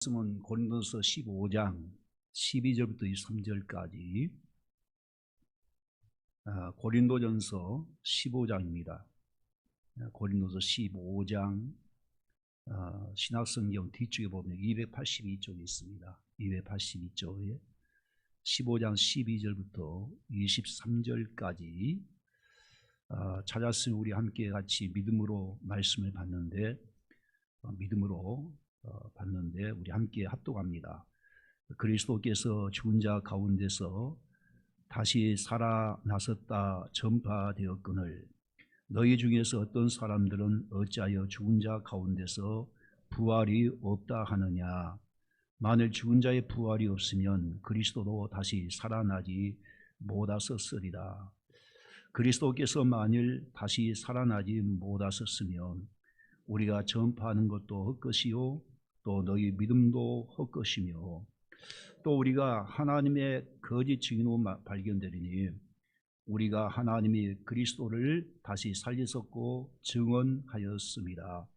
말씀은 고린도서 15장 12절부터 23절까지 고린도전서 15장입니다. 고린도서 15장 신학성경 뒤쪽에 보면 282쪽에 있습니다. 282쪽에 15장 12절부터 23절까지 찾았으면 우리 함께 같이 믿음으로 말씀을 봤는데 우리 함께 합독합니다. 그리스도께서 죽은 자 가운데서 다시 살아나셨다 전파되었거늘 너희 중에서 어떤 사람들은 어찌하여 죽은 자 가운데서 부활이 없다 하느냐. 만일 죽은 자의 부활이 없으면 그리스도도 다시 살아나지 못하셨으리라. 그리스도께서 만일 다시 살아나지 못하셨으면 우리가 전파하는 것도 헛것이요 또 너희 믿음도 헛것이며 또 우리가 하나님의 거짓 증인으로 발견되리니 우리가 하나님이 그리스도를 다시 살리셨고 증언하였습니다.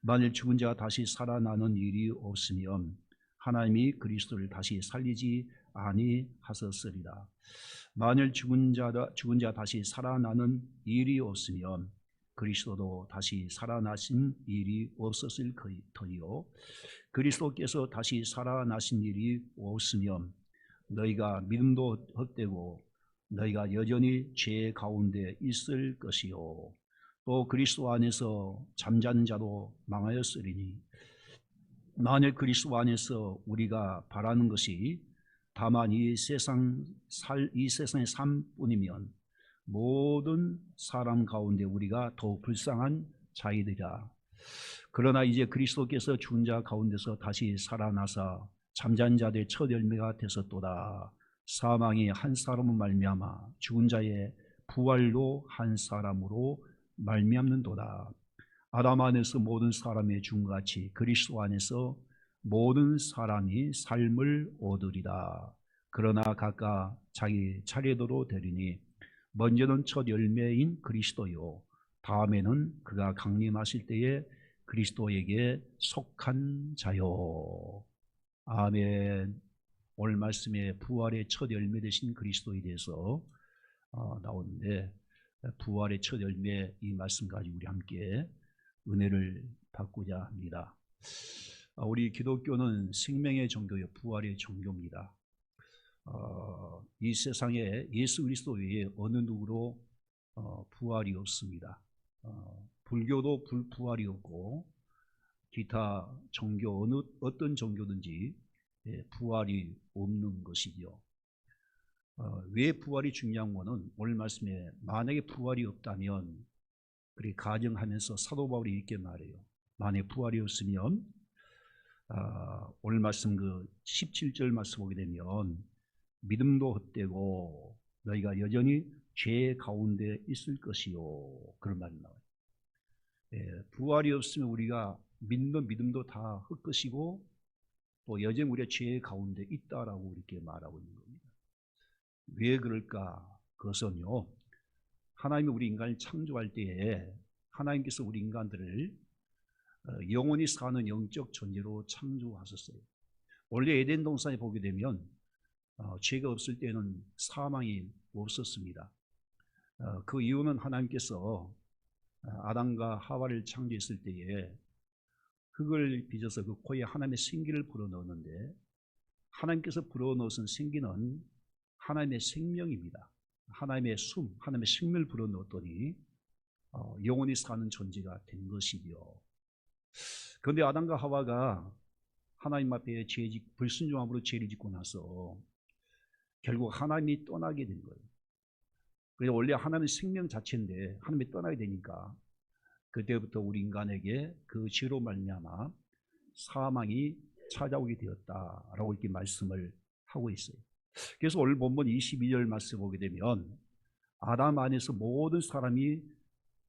만일 죽은 자가 다시 살아나는 일이 없으면 하나님이 그리스도를 다시 살리지 아니하셨으리라. 만일 죽은 자 다시 살아나는 일이 없으면 그리스도도 다시 살아나신 일이 없었을 터이요 그리스도께서 다시 살아나신 일이 없으면 너희가 믿음도 헛되고 너희가 여전히 죄 가운데 있을 것이요 또 그리스도 안에서 잠자는 자도 망하였으리니 만일 그리스도 안에서 우리가 바라는 것이 다만 이 세상의 삶뿐이면 모든 사람 가운데 우리가 더욱 불쌍한 자이되리라. 그러나 이제 그리스도께서 죽은 자 가운데서 다시 살아나사 잠자는 자들의 첫 열매가 되셨도다. 사망이 한 사람으로 말미암아 죽은 자의 부활도 한 사람으로 말미암는도다. 아담 안에서 모든 사람의 죽음같이 그리스도 안에서 모든 사람이 삶을 얻으리라. 그러나 각각 자기 차례대로 되리니 먼저는 첫 열매인 그리스도요 다음에는 그가 강림하실 때에 그리스도에게 속한 자요. 아멘. 오늘 말씀에 부활의 첫 열매 되신 그리스도에 대해서 나오는데 부활의 첫 열매 이 말씀 가지고 우리 함께 은혜를 받고자 합니다. 우리 기독교는 생명의 종교요 부활의 종교입니다. 이 세상에 예수 그리스도 외에 어느 누구로 부활이 없습니다. 불교도 부활이 없고 기타 종교 어떤 종교든지 부활이 없는 것이죠. 왜 부활이 중요한 것은 오늘 말씀에 만약에 부활이 없다면 그렇게 가정하면서 사도 바울이 이렇게 말해요. 만약에 부활이 없으면 오늘 말씀 그 17절 말씀 보게 되면 믿음도 헛되고 너희가 여전히 죄 가운데 있을 것이요 그런 말이 나와요. 부활이 없으면 우리가 믿는 믿음도 다 헛것이고 또 여전히 우리가 죄 가운데 있다라고 이렇게 말하고 있는 겁니다. 왜 그럴까? 그것은요 하나님이 우리 인간을 창조할 때에 하나님께서 우리 인간들을 영원히 사는 영적 존재로 창조하셨어요. 원래 에덴 동산에 보게 되면 죄가 없을 때는 사망이 없었습니다. 그 이유는 하나님께서 아담과 하와를 창조했을 때에 흙을 빚어서 그 코에 하나님의 생기를 불어넣었는데 하나님께서 불어넣으신 생기는 하나님의 생명입니다. 하나님의 숨, 하나님의 생명을 불어넣었더니 영원히 사는 존재가 된 것이죠. 그런데 아담과 하와가 하나님 앞에 불순종함으로 죄를 짓고 나서 결국 하나님이 떠나게 된 거예요. 그래서 원래 하나님의 생명 자체인데 하나님이 떠나게 되니까 그때부터 우리 인간에게 그 죄로 말미암아 사망이 찾아오게 되었다라고 이렇게 말씀을 하고 있어요. 그래서 오늘 본문 22절 말씀 보게 되면 아담 안에서 모든 사람이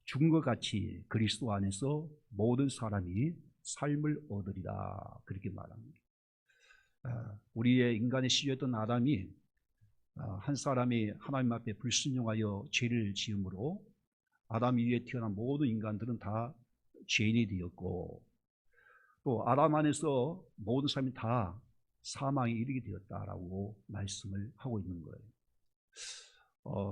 죽은 것 같이 그리스도 안에서 모든 사람이 삶을 얻으리라 그렇게 말합니다. 우리의 인간의 시주였던 아담이 한 사람이 하나님 앞에 불순종하여 죄를 지음으로 아담 이후에 태어난 모든 인간들은 다 죄인이 되었고 또 아담 안에서 모든 사람이 다 사망에 이르게 되었다라고 말씀을 하고 있는 거예요.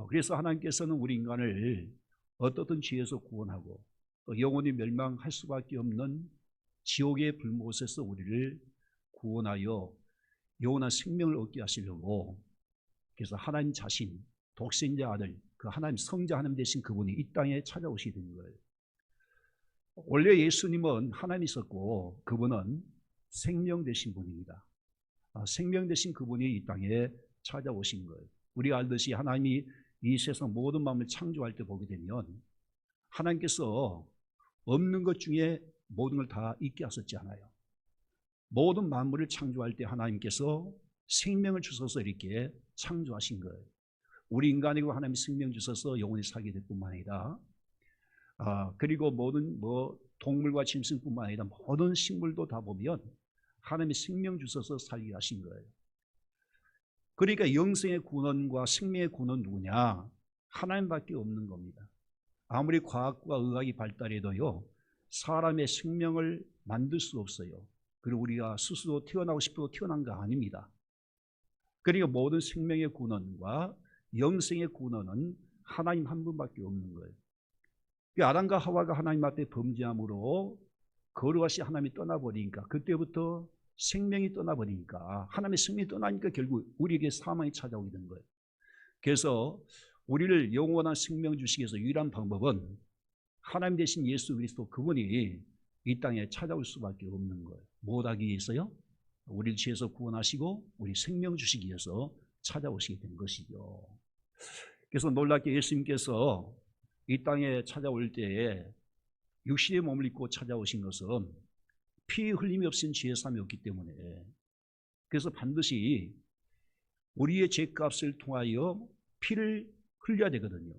그래서 하나님께서는 우리 인간을 어떻든 죄에서 구원하고 또 영원히 멸망할 수밖에 없는 지옥의 불못에서 우리를 구원하여 영원한 생명을 얻게 하시려고, 그래서 하나님 자신, 독생자 아들, 그 하나님 성자 하나님 되신 그분이 이 땅에 찾아오시게 된 거예요. 원래 예수님은 하나님이셨고 그분은 생명 되신 분입니다. 생명 되신 그분이 이 땅에 찾아오신 거예요. 우리가 알듯이 하나님이 이 세상 모든 마음을 창조할 때 보게 되면 하나님께서 없는 것 중에 모든 걸 다 있게 하셨지 않아요. 모든 만물을 창조할 때 하나님께서 생명을 주셔서 이렇게 창조하신 거예요. 우리 인간이고 하나님이 생명 주셔서 영원히 살게 될 뿐만 아니라 그리고 모든 동물과 짐승뿐만 아니라 모든 식물도 다 보면 하나님이 생명 주셔서 살게 하신 거예요. 그러니까 영생의 구원과 생명의 구원은 누구냐? 하나님밖에 없는 겁니다. 아무리 과학과 의학이 발달해도요, 사람의 생명을 만들 수 없어요. 그리고 우리가 스스로 태어나고 싶어도 태어난 거 아닙니다. 그러니까 모든 생명의 구원과 영생의 구원은 하나님 한 분밖에 없는 거예요. 아담과 하와가 하나님 앞에 범죄함으로 거룩하신 하나님이 떠나버리니까, 그때부터 생명이 떠나버리니까, 하나님의 생명이 떠나니까 결국 우리에게 사망이 찾아오게 된 거예요. 그래서 우리를 영원한 생명 주시기 위해서 유일한 방법은 하나님 대신 예수 그리스도 그분이 이 땅에 찾아올 수밖에 없는 거예요. 무엇하기 위해서요? 우리를 죄에서 구원하시고 우리 생명 주시기 위해서 찾아오시게 된 것이죠. 그래서 놀랍게 예수님께서 이 땅에 찾아올 때에 육신의 몸을 입고 찾아오신 것은 피 흘림이 없인 죄의 삶이 없기 때문에, 그래서 반드시 우리의 죄값을 통하여 피를 흘려야 되거든요.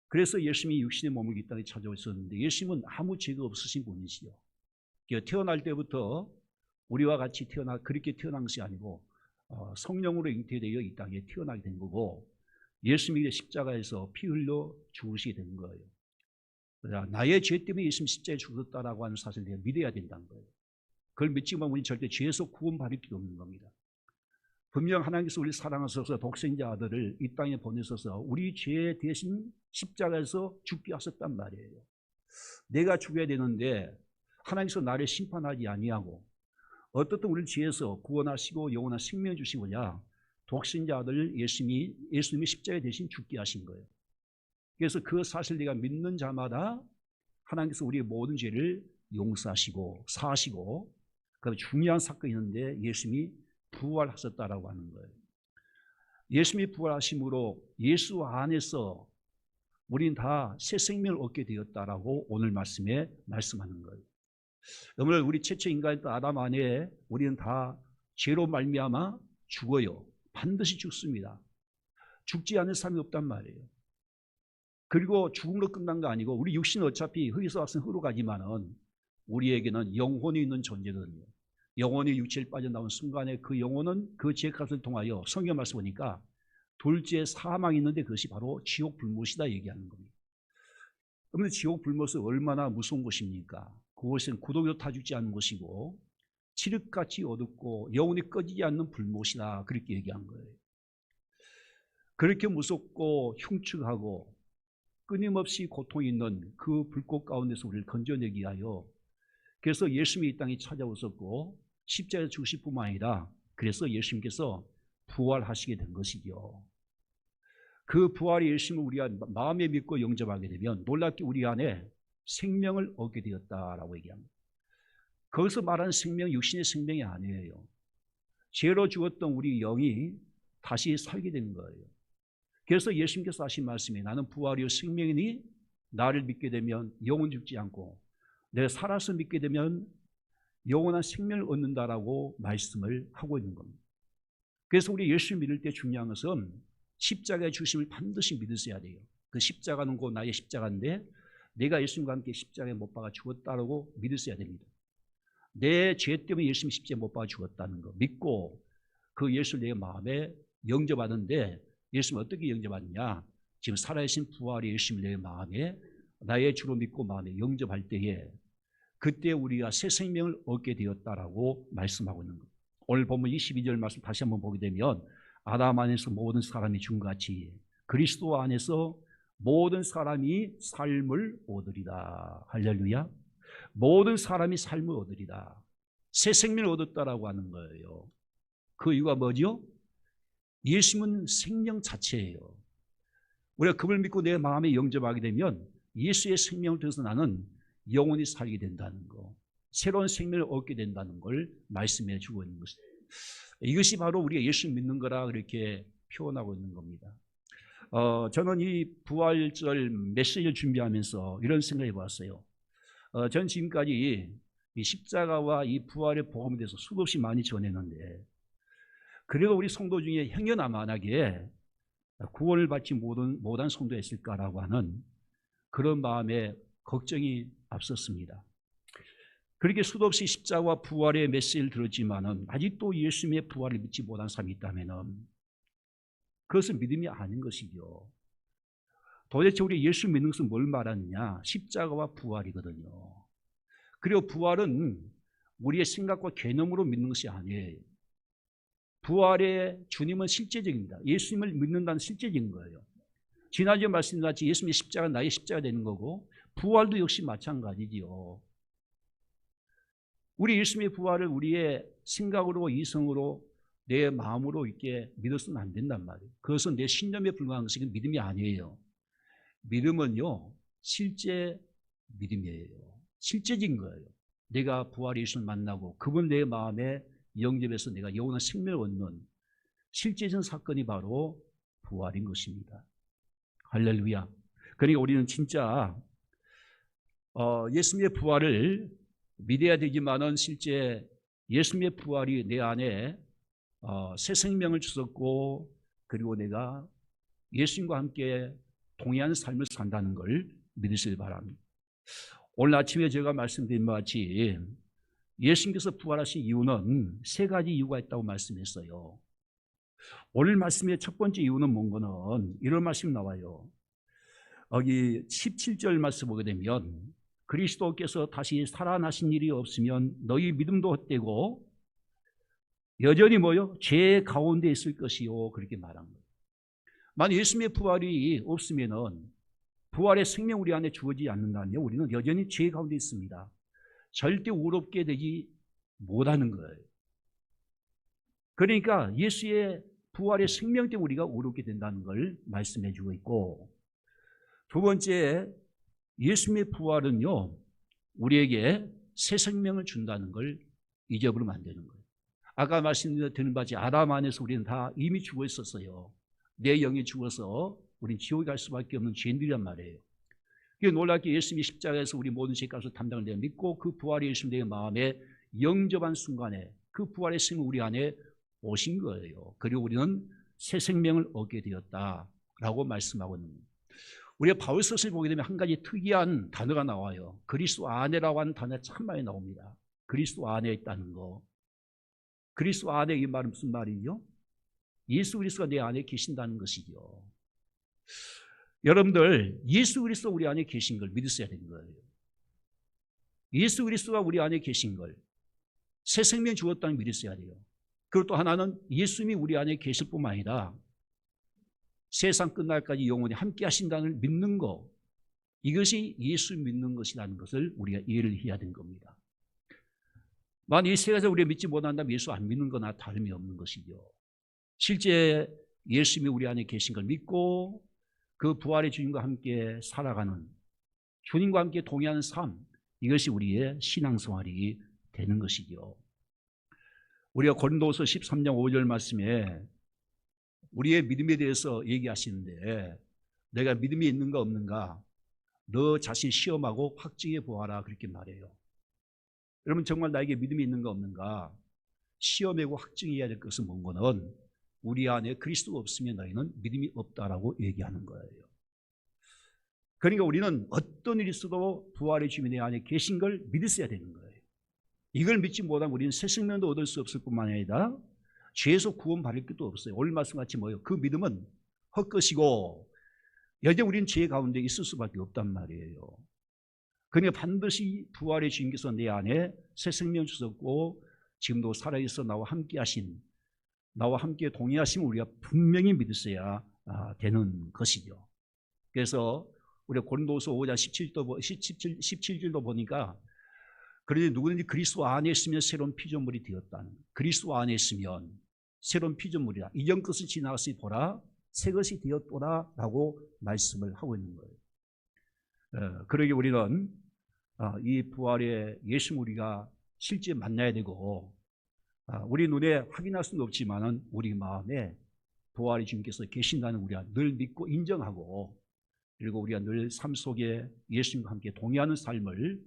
그래서 예수님이 육신의 몸을 이 땅에 찾아오셨는데, 예수님은 아무 죄가 없으신 분이시요. 태어날 때부터 우리와 같이 그렇게 태어난 것이 아니고 성령으로 잉태되어 이 땅에 태어나게 된 거고, 예수님이 십자가에서 피 흘려 죽으시게 된 거예요. 나의 죄 때문에 예수님 십자가에 죽었다라고 하는 사실을 내가 믿어야 된다는 거예요. 그걸 믿지만 우리는 절대 죄에서 구원받을 필요 없는 겁니다. 분명 하나님께서 우리를 사랑하셔서 독생자 아들을 이 땅에 보내셔서 우리 죄 대신 십자가에서 죽게 하셨단 말이에요. 내가 죽어야 되는데 하나님께서 나를 심판하지 아니하고 어떻든 우리를 죄에서 구원하시고 영원한 생명 주시고자 독생자 아들 예수님이 십자가 대신 죽게 하신 거예요. 그래서 그 사실 내가 믿는 자마다 하나님께서 우리의 모든 죄를 용서하시고 사하시고, 그 중요한 사건이 있는데 예수님이 부활하셨다라고 하는 거예요. 예수님이 부활하심으로 예수 안에서 우리는 다 새 생명을 얻게 되었다라고 오늘 말씀에 말씀하는 거예요. 오늘 우리 최초 인간이었던 아담 안에 우리는 다 죄로 말미암아 죽어요. 반드시 죽습니다. 죽지 않는 삶이 없단 말이에요. 그리고 죽음으로 끝난 거 아니고 우리 육신은 어차피 흙에서 왔으면 흙으로 가지만은 우리에게는 영혼이 있는 존재거든요. 영혼이 육체를 빠져나온 순간에 그 영혼은 그 죄값을 통하여 성경 말씀 보니까 둘째 사망이 있는데 그것이 바로 지옥 불못이다 얘기하는 겁니다. 그런데 지옥 불못은 얼마나 무서운 곳입니까? 그것은 구독으로 타 죽지 않는 것이고 칠흑같이 어둡고 영혼이 꺼지지 않는 불못이다, 그렇게 얘기한 거예요. 그렇게 무섭고 흉측하고 끊임없이 고통이 있는 그 불꽃 가운데서 우리를 건져내기 위하여, 그래서 예수님이 이 땅에 찾아오셨고 십자가에 죽으실 뿐만 아니라 그래서 예수님께서 부활하시게 된 것이죠. 그 부활의 예수님을 우리가 마음에 믿고 영접하게 되면 놀랍게 우리 안에 생명을 얻게 되었다라고 얘기합니다. 거기서 말하는 생명, 육신의 생명이 아니에요. 죄로 죽었던 우리 영이 다시 살게 되는 거예요. 그래서 예수님께서 하신 말씀이 나는 부활이요 생명이니 나를 믿게 되면 영원 죽지 않고 내가 살아서 믿게 되면 영원한 생명을 얻는다라고 말씀을 하고 있는 겁니다. 그래서 우리 예수를 믿을 때 중요한 것은 십자가의 주심을 반드시 믿으셔야 돼요. 그 십자가는 곧 나의 십자가인데 내가 예수님과 함께 십자가에 못 박아 죽었다라고 믿으셔야 됩니다. 내 죄 때문에 예수님 십자가에 못 박아 죽었다는 거 믿고 그 예수를 내 마음에 영접하는데, 예수님 어떻게 영접하느냐? 지금 살아계신 부활의 예수님을 내 마음에 나의 주로 믿고 마음에 영접할 때에 그때 우리가 새 생명을 얻게 되었다라고 말씀하고 있는 거예요. 오늘 본문 22절 말씀 다시 한번 보게 되면 아담 안에서 모든 사람이 준 같이 그리스도 안에서 모든 사람이 삶을 얻으리라. 할렐루야. 모든 사람이 삶을 얻으리라. 새 생명을 얻었다라고 하는 거예요. 그 이유가 뭐죠? 예수님은 생명 자체예요. 우리가 그걸 믿고 내 마음에 영접하게 되면 예수의 생명을 통해서 나는 영원히 살게 된다는 거, 새로운 생명을 얻게 된다는 걸 말씀해 주고 있는 것입니다. 이것이 바로 우리가 예수 믿는 거라 그렇게 표현하고 있는 겁니다. 저는 이 부활절 메시지를 준비하면서 이런 생각을 해봤어요. 전 지금까지 이 십자가와 이 부활의 복음에 대해서 수도 없이 많이 전했는데, 그래도 우리 성도 중에 행여나만하게 구원을 받지 못한 성도가 있을까라고 하는 그런 마음에 걱정이 앞섰습니다. 그렇게 수도 없이 십자가와 부활의 메시지를 들었지만은 아직도 예수님의 부활을 믿지 못한 사람이 있다면은 그것은 믿음이 아닌 것이죠. 도대체 우리 예수 믿는 것은 뭘 말하느냐? 십자가와 부활이거든요. 그리고 부활은 우리의 생각과 개념으로 믿는 것이 아니에요. 부활의 주님은 실제적입니다. 예수님을 믿는다는 실제적인 거예요. 지난주에 말씀드렸듯이 예수님의 십자가는 나의 십자가 되는 거고, 부활도 역시 마찬가지지요. 우리 예수님의 부활을 우리의 생각으로, 이성으로, 내 마음으로 이렇게 믿어서는 안 된단 말이에요. 그것은 내 신념에 불과한 것이 믿음이 아니에요. 믿음은요, 실제 믿음이에요. 실제적인 거예요. 내가 부활의 예수를 만나고 그분 내 마음에 영접해서 내가 영원한 생명을 얻는 실제적인 사건이 바로 부활인 것입니다. 할렐루야. 그러니까 우리는 진짜 예수님의 부활을 믿어야 되지만은 실제 예수님의 부활이 내 안에 새 생명을 주셨고, 그리고 내가 예수님과 함께 동의하는 삶을 산다는 걸 믿으시길 바랍니다. 오늘 아침에 제가 말씀드린 것 같이 예수님께서 부활하신 이유는 세 가지 이유가 있다고 말씀했어요. 오늘 말씀의 첫 번째 이유는 뭔가는 이런 말씀이 나와요. 여기 17절 말씀 보게 되면 그리스도께서 다시 살아나신 일이 없으면 너희 믿음도 헛되고 여전히 뭐요? 죄 가운데 있을 것이요. 그렇게 말한 거예요. 만약 예수님의 부활이 없으면은 부활의 생명 우리 안에 주어지지 않는다면 우리는 여전히 죄 가운데 있습니다. 절대 의롭게 되지 못하는 거예요. 그러니까 예수의 부활의 생명 때문에 우리가 의롭게 된다는 걸 말씀해 주고 있고, 두 번째, 예수님의 부활은요, 우리에게 새 생명을 준다는 걸 잊어버리면 안 되는 거예요. 아까 말씀드린 바지 아담 안에서 우리는 다 이미 죽어 있었어요. 내 영이 죽어서 우리는 지옥에 갈 수밖에 없는 죄인들이란 말이에요. 그게 놀랍게 예수님이 십자가에서 우리 모든 죄값을 담당을 내가 믿고 그 부활의 예수님 내 마음에 영접한 순간에 그 부활의 생명 우리 안에 오신 거예요. 그리고 우리는 새 생명을 얻게 되었다라고 말씀하고 있는 겁니다. 우리가 바울서를 보게 되면 한 가지 특이한 단어가 나와요. 그리스도 안에라고 하는 단어가 참 많이 나옵니다. 그리스도 안에 있다는 거. 그리스도 안에 이 말은 무슨 말이죠? 예수 그리스도가 내 안에 계신다는 것이죠. 여러분들, 예수 그리스도 우리 안에 계신 걸 믿으셔야 되는 거예요. 예수 그리스도가 우리 안에 계신 걸, 새 생명 주었다는 믿으셔야 돼요. 그리고 또 하나는 예수님이 우리 안에 계실 뿐만 아니라 세상 끝날까지 영원히 함께 하신다는 걸 믿는 거, 이것이 예수 믿는 것이라는 것을 우리가 이해를 해야 되는 겁니다. 만약 이 세 가지를 우리가 믿지 못한다면 예수 안 믿는 거나 다름이 없는 것이죠. 실제 예수님이 우리 안에 계신 걸 믿고 그 부활의 주님과 함께 살아가는, 주님과 함께 동의하는 삶, 이것이 우리의 신앙생활이 되는 것이죠. 우리가 고린도서 13장 5절 말씀에 우리의 믿음에 대해서 얘기하시는데, 내가 믿음이 있는가 없는가 너 자신 시험하고 확증해 보아라, 그렇게 말해요. 여러분, 정말 나에게 믿음이 있는가 없는가 시험하고 확증해야 될 것은 뭔가는 우리 안에 그리스도가 없으면 너희는 믿음이 없다라고 얘기하는 거예요. 그러니까 우리는 어떤 일이 있어도 부활의 주님이 내 안에 계신 걸 믿으셔야 되는 거예요. 이걸 믿지 못하면 우리는 새 생명도 얻을 수 없을 뿐만 아니라 죄에서 구원받을 것도 없어요. 오늘 말씀같이 뭐예요? 그 믿음은 헛것이고 여전히 우리는 죄 가운데 있을 수밖에 없단 말이에요. 그러니까 반드시 부활의 주님께서 내 안에 새 생명 주셨고 지금도 살아있어 나와 함께 하신, 나와 함께 동의하심을 우리가 분명히 믿으셔야 되는 것이죠. 그래서 우리 고린도서 5장 17절도 보니까 그런데 누구든지 그리스도 안에 있으면 새로운 피조물이 되었다는, 그리스도 안에 있으면 새로운 피조물이다. 이전 것을 지나갔으니 보라 새 것이 되었도다 라고 말씀을 하고 있는 거예요. 그러기 우리는 이 부활의 예수를 우리가 실제 만나야 되고, 우리 눈에 확인할 수는 없지만 우리 마음에 부활의 주님께서 계신다는 우리가 늘 믿고 인정하고, 그리고 우리가 늘 삶 속에 예수님과 함께 동의하는 삶을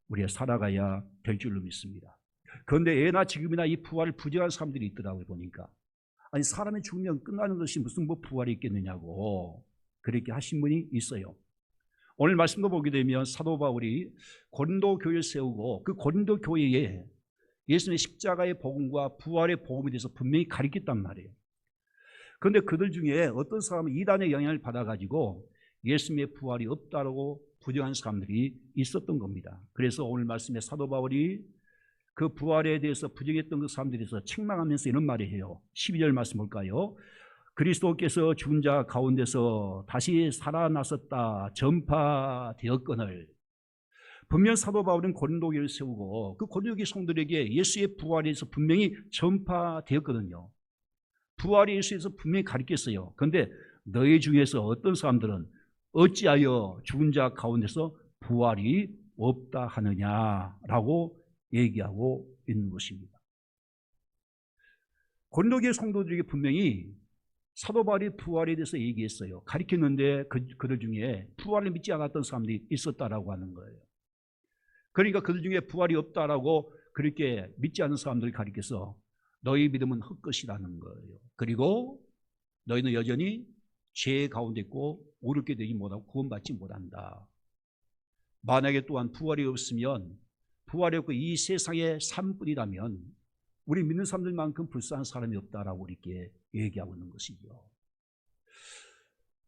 우리가 살아가야 될 줄로 믿습니다. 그런데 예나 지금이나 이 부활을 부정한 사람들이 있더라고요. 보니까 아니 사람이 죽으면 끝나는 것이 무슨 뭐 부활이 있겠느냐고 그렇게 하신 분이 있어요. 오늘 말씀도 보게 되면 사도 바울이 고린도 교회를 세우고 그 고린도 교회에 예수님의 십자가의 복음과 부활의 복음에 대해서 분명히 가르쳤단 말이에요. 그런데 그들 중에 어떤 사람은 이단의 영향을 받아가지고 예수님의 부활이 없다고 부정한 사람들이 있었던 겁니다. 그래서 오늘 말씀에 사도 바울이 그 부활에 대해서 부정했던 그 사람들에 대해서 책망하면서 이런 말을 해요. 12절 말씀 볼까요? 그리스도께서 죽은 자 가운데서 다시 살아나셨다 전파되었거늘. 분명 사도 바울은 고린도 교회를 세우고 그 고린도 교회 성도들에게 예수의 부활에 대해서 분명히 전파되었거든요. 부활의 예수에서 분명히 가르쳤어요. 그런데 너희 중에서 어떤 사람들은 어찌하여 죽은 자 가운데서 부활이 없다 하느냐라고 얘기하고 있는 것입니다. 고린도 교회 성도들에게 분명히 사도 바울이 부활에 대해서 얘기했어요. 가르쳤는데 그들 중에 부활을 믿지 않았던 사람들이 있었다라고 하는 거예요. 그러니까 그들 중에 부활이 없다라고 그렇게 믿지 않는 사람들을 가르쳐서 너희 믿음은 헛것이라는 거예요. 그리고 너희는 여전히 죄 가운데 있고 오르게 되지 못하고 구원받지 못한다. 만약에 또한 부활이 없으면, 부활이 없고 이 세상의 삶뿐이라면 우리 믿는 사람들만큼 불쌍한 사람이 없다라고 이렇게 얘기하고 있는 것이죠.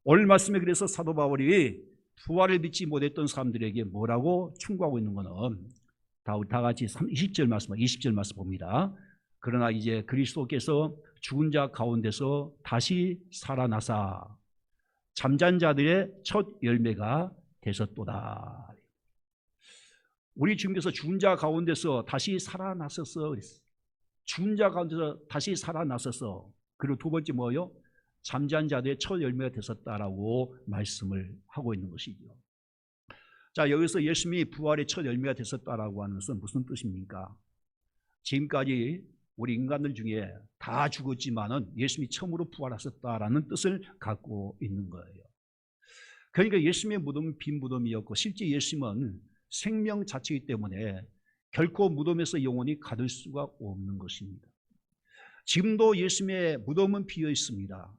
오늘 말씀에 그래서 사도 바울이 부활을 믿지 못했던 사람들에게 뭐라고 충고하고 있는 것은 다 같이 20절 말씀 봅니다. 그러나 이제 그리스도께서 죽은 자 가운데서 다시 살아나사 잠잔 자들의 첫 열매가 되셨도다. 우리 주님께서 죽은 자 가운데서 다시 살아나셔서 그랬어요. 죽은 자 가운데서 다시 살아나셔서, 그리고 두 번째 뭐예요? 잠잔 자들의 첫 열매가 되셨다라고 말씀을 하고 있는 것이죠. 자, 여기서 예수님이 부활의 첫 열매가 되셨다라고 하는 것은 무슨 뜻입니까? 지금까지 우리 인간들 중에 다 죽었지만은 예수님이 처음으로 부활하셨다라는 뜻을 갖고 있는 거예요. 그러니까 예수님의 무덤은 빈 무덤이었고 실제 예수님은 생명 자체이기 때문에 결코 무덤에서 영원히 가둘 수가 없는 것입니다. 지금도 예수님의 무덤은 비어 있습니다.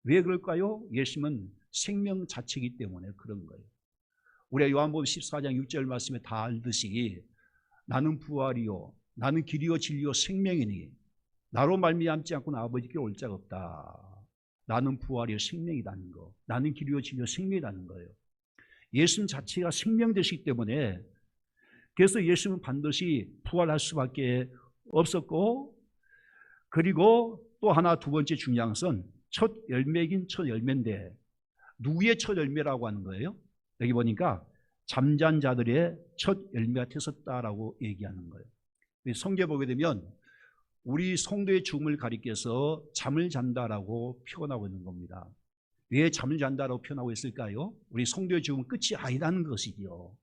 왜 그럴까요? 예수님은 생명 자체이기 때문에 그런 거예요. 우리가 요한복음 14장 6절 말씀에 다 알듯이 나는 부활이요 나는 길이요 진리요 생명이니 나로 말미암지 않고는 아버지께 올 자가 없다. 나는 부활이요 생명이라는 거, 나는 길이요 진리요 생명이라는 거예요. 예수님 자체가 생명 되시기 때문에, 그래서 예수님은 반드시 부활할 수밖에 없었고, 그리고 또 하나 두 번째 중요한 것은 첫 열매긴 첫 열매인데 누구의 첫 열매라고 하는 거예요? 여기 보니까 잠잔 자들의 첫 열매가 되셨다라고 얘기하는 거예요. 성경에 보게 되면 우리 성도의 죽음을 가리켜서 잠을 잔다라고 표현하고 있는 겁니다. 왜 잠을 잔다라고 표현하고 있을까요? 우리 성도의 죽음은 끝이 아니라는 것이죠.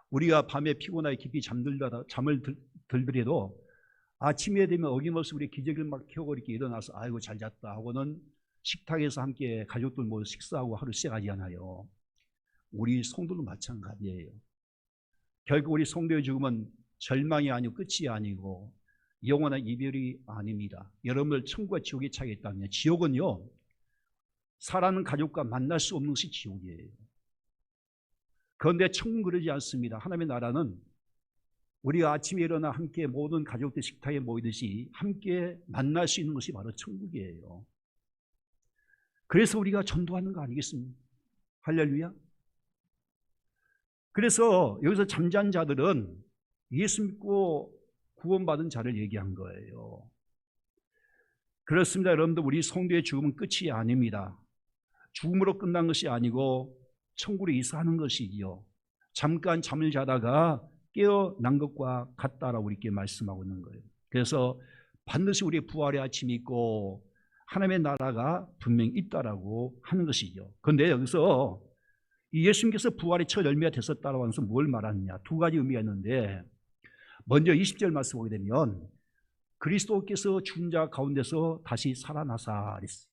우리가 밤에 피곤하게 깊이 잠을 들더라도 아침에 되면 어김없이 우리 기저귀를 막 켜고 이렇게 일어나서 아이고 잘 잤다 하고는 식탁에서 함께 가족들 모여 식사하고 하루 시작하잖아요. 우리 성도도 마찬가지예요. 결국 우리 성도의 죽음은 절망이 아니고 끝이 아니고 영원한 이별이 아닙니다. 여러분들 천국과 지옥에 차게 있다면 지옥은요 사랑하는 가족과 만날 수 없는 것이 지옥이에요. 그런데 천국은 그러지 않습니다. 하나님의 나라는 우리가 아침에 일어나 함께 모든 가족들 식탁에 모이듯이 함께 만날 수 있는 것이 바로 천국이에요. 그래서 우리가 전도하는 거 아니겠습니까? 할렐루야. 그래서 여기서 잠잔 자들은 예수 믿고 구원받은 자를 얘기한 거예요. 그렇습니다. 여러분들, 우리 성도의 죽음은 끝이 아닙니다. 죽음으로 끝난 것이 아니고 천국에 이사하는 것이지요. 잠깐 잠을 자다가 깨어난 것과 같다라고 우리에게 말씀하고 있는 거예요. 그래서 반드시 우리의 부활의 아침이 있고 하나님의 나라가 분명히 있다라고 하는 것이죠. 그런데 여기서 이 예수님께서 부활의 첫 열매가 되셨다라고 하면서 뭘 말하느냐, 두 가지 의미가 있는데, 먼저 20절 말씀 보게 되면 그리스도께서 죽은 자 가운데서 다시 살아나사 그랬어요.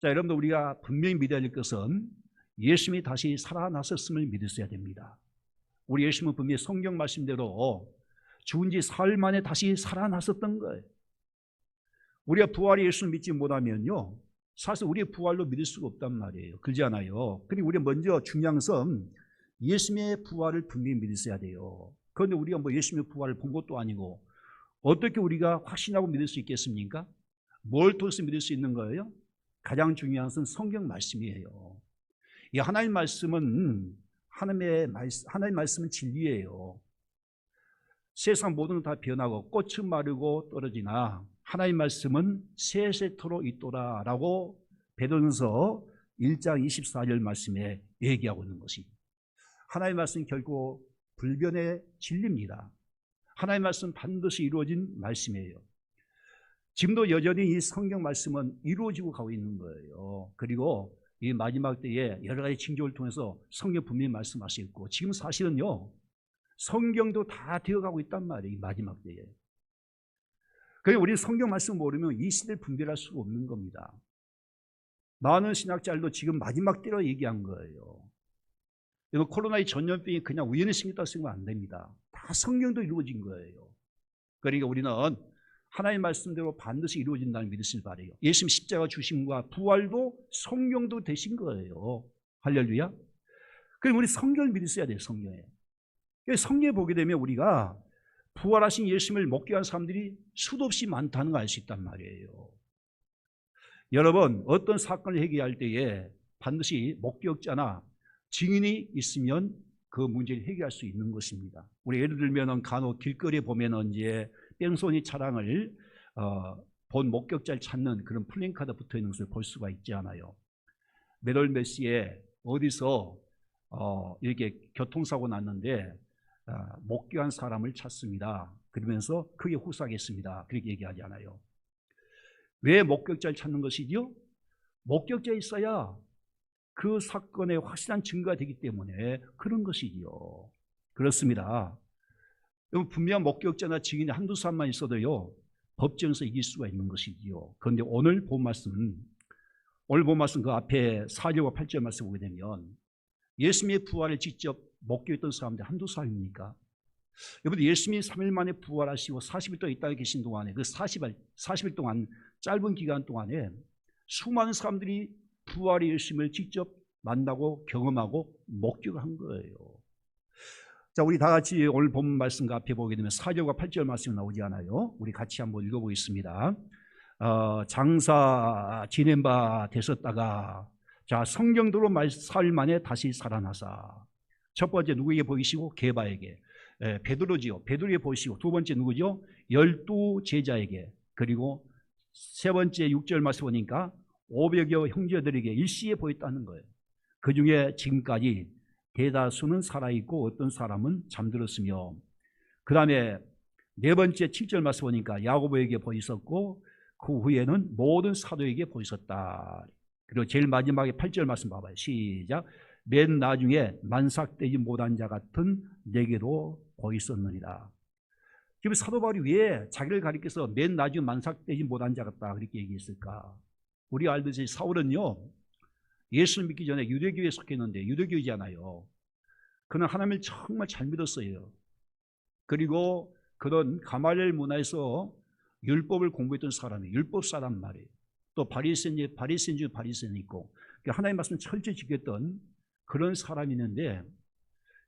자, 여러분들, 우리가 분명히 믿어야 될 것은 예수님이 다시 살아나셨음을 믿으셔야 됩니다. 우리 예수님은 분명히 성경 말씀대로 죽은 지 사흘 만에 다시 살아나셨던 거예요. 우리가 부활의 예수를 믿지 못하면요, 사실 우리의 부활로 믿을 수가 없단 말이에요. 그렇지 않아요? 그리고 우리가 먼저 중요한 것은 예수님의 부활을 분명히 믿으셔야 돼요. 그런데 우리가 뭐 예수님의 부활을 본 것도 아니고 어떻게 우리가 확신하고 믿을 수 있겠습니까? 뭘 통해서 믿을 수 있는 거예요? 가장 중요한 것은 성경 말씀이에요. 이 하나님 말씀은 하나님 말씀은 진리예요. 세상 모든 것 다 변하고 꽃은 마르고 떨어지나 하나님 말씀은 세세토록 있도다라고 베드로전서 1장 24절 말씀에 얘기하고 있는 것입니다. 하나님 말씀은 결국 불변의 진리입니다. 하나님 말씀은 반드시 이루어진 말씀이에요. 지금도 여전히 이 성경 말씀은 이루어지고 가고 있는 거예요. 그리고 이 마지막 때에 여러 가지 징조를 통해서 성경 분명히 말씀하시고, 지금 사실은요, 성경도 다 되어가고 있단 말이에요. 이 마지막 때에. 그래서 우리는 성경 말씀 모르면 이 시대를 분별할 수가 없는 겁니다. 많은 신학자들도 지금 마지막 때로 얘기한 거예요. 이거 코로나의 전염병이 그냥 우연히 생겼다고 생각하면 안 됩니다. 다 성경도 이루어진 거예요. 그러니까 우리는 하나님의 말씀대로 반드시 이루어진다는 믿으시길 바라요. 예수님 십자가 주심과 부활도 성경도 되신 거예요. 할렐루야. 그럼 우리 성경을 믿으셔야 돼요. 성경에. 성경에 보게 되면 우리가 부활하신 예수님을 목격한 사람들이 수도 없이 많다는 걸 알 수 있단 말이에요. 여러분, 어떤 사건을 해결할 때에 반드시 목격자나 증인이 있으면 그 문제를 해결할 수 있는 것입니다. 우리 예를 들면 간혹 길거리에 보면 이제 뺑소니 차량을 본 목격자를 찾는 그런 플랜카드 붙어 있는 것을 볼 수가 있지 않아요. 몇 월 몇 시에 어디서 이렇게 교통사고 났는데 목격한 사람을 찾습니다. 그러면서 크게 후사하겠습니다. 그렇게 얘기하지 않아요. 왜 목격자를 찾는 것이죠? 목격자 있어야 그 사건의 확실한 증거가 되기 때문에 그런 것이지요. 그렇습니다. 분명한 목격자나 증인이 한두 사람만 있어도요, 법정에서 이길 수가 있는 것이지요. 그런데 오늘 본 말씀 그 앞에 4절과 8절 말씀 보게 되면 예수님의 부활을 직접 목격했던 사람들 한두 사람입니까? 여러분, 예수님이 3일 만에 부활하시고 40일 동안 이 땅에 계신 동안에 그 40일 동안, 짧은 기간 동안에 수많은 사람들이 부활의 예수님을 직접 만나고 경험하고 목격한 거예요. 자, 우리 다 같이 오늘 본 말씀과 앞에 보게 되면 4절과 8절 말씀이 나오지 않아요? 우리 같이 한번 읽어보겠습니다. 장사 지낸 바 되셨다가 자, 성경대로 사흘 만에 다시 살아나사. 첫 번째 누구에게 보이시고? 게바에게. 베드로지요. 베드로에게 보이시고, 두 번째 누구죠? 12 제자에게. 그리고 세 번째 6절 말씀 보니까 500여 형제들에게 일시에 보였다는 거예요. 그 중에 지금까지 대다수는 살아있고 어떤 사람은 잠들었으며, 그 다음에 네 번째 7절 말씀 보니까 야고보에게 보이셨고 그 후에는 모든 사도에게 보이셨다. 그리고 제일 마지막에 8절 말씀 봐봐요. 시작. 맨 나중에 만삭되지 못한 자 같은 내게도 보이셨느니라. 지금 사도 바울이 왜 자기를 가리켜서 맨 나중에 만삭되지 못한 자 같다 그렇게 얘기했을까? 우리가 알듯이 사울은요, 예수를 믿기 전에 유대교에 속했는데, 유대교이잖아요. 그는 하나님을 정말 잘 믿었어요. 그리고 그런 가말리엘 문화에서 율법을 공부했던 사람이 율법 사람 말이에요. 또 바리새인 중 바리새인이 있고, 하나님 말씀을 철저히 지켰던 그런 사람이 있는데,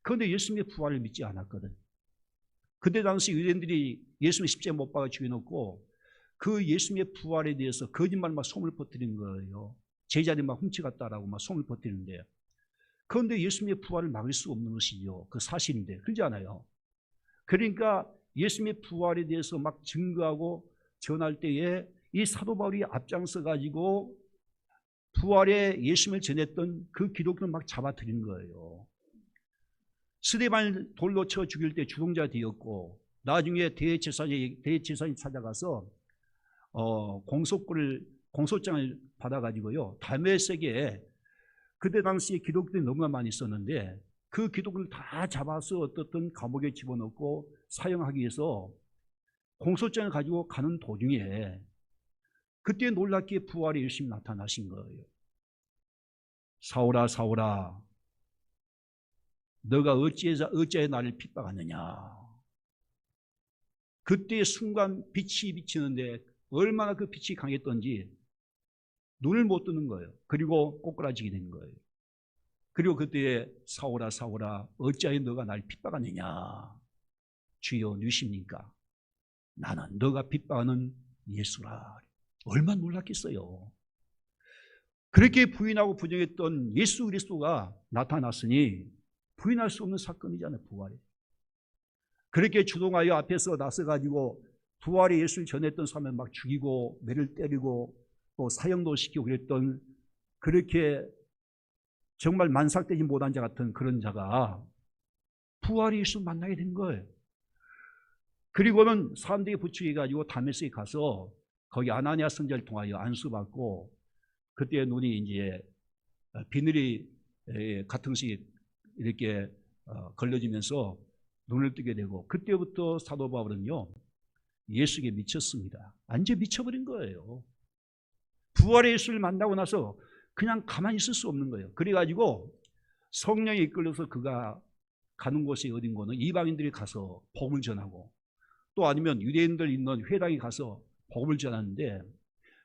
그런데 예수님의 부활을 믿지 않았거든. 그때 당시 유대인들이 예수님 십자가에 못 박아 죽여놓고 그 예수님의 부활에 대해서 거짓말 막 소문을 퍼뜨린 거예요. 제자들이 막 훔쳐갔다라고 막 소문을 퍼뜨리는데, 그런데 예수님의 부활을 막을 수 없는 것이죠. 그 사실인데. 그렇지 않아요? 그러니까 예수님의 부활에 대해서 막 증거하고 전할 때에 이 사도 바울이 앞장서 가지고 부활에 예수님을 전했던 그 기독교를 막 잡아들인 거예요. 스데반을 돌로 쳐 죽일 때 주동자 되었고, 나중에 대제사장이 찾아가서 공소장을 받아가지고요, 다메섹에 그때 당시에 기독교들이 너무나 많이 있었는데 그 기독교를 다 잡아서 어떻든 감옥에 집어넣고 사형하기 위해서 공소장을 가지고 가는 도중에 그때 놀랍게 부활의 예수님이 나타나신 거예요. 사울아 사울아 너가 어찌해 나를 핍박하느냐. 그때 순간 빛이 비치는데 얼마나 그 빛이 강했던지 눈을 못 뜨는 거예요. 그리고 꼬꾸라지게 된 거예요. 그리고 그때 사울아 사울아 어찌하여 너가 날 핍박하느냐. 주여 누구십니까? 나는 너가 핍박하는 예수라. 얼마나 놀랐겠어요. 그렇게 부인하고 부정했던 예수 그리스도가 나타났으니 부인할 수 없는 사건이잖아요. 부활이. 그렇게 주동하여 앞에서 나서가지고 부활의 예수를 전했던 사람을 막 죽이고 매를 때리고 또 사형도 시키고 그랬던, 그렇게 정말 만삭되지 못한 자 같은 그런 자가 부활의 예수를 만나게 된 거예요. 그리고는 사람들이 부추겨가지고 다메섹에 가서 거기 아나니아 선지자를 통하여 안수받고, 그때 눈이 이제 비늘이 가끔씩 이렇게 걸러지면서 눈을 뜨게 되고, 그때부터 사도 바울은요 예수에게 미쳤습니다. 완전 미쳐버린 거예요. 부활의 예수를 만나고 나서 그냥 가만히 있을 수 없는 거예요. 그래가지고 성령에 이끌려서 그가 가는 곳이 어딘가는 이방인들이 가서 복음을 전하고, 또 아니면 유대인들 있는 회당에 가서 복음을 전하는데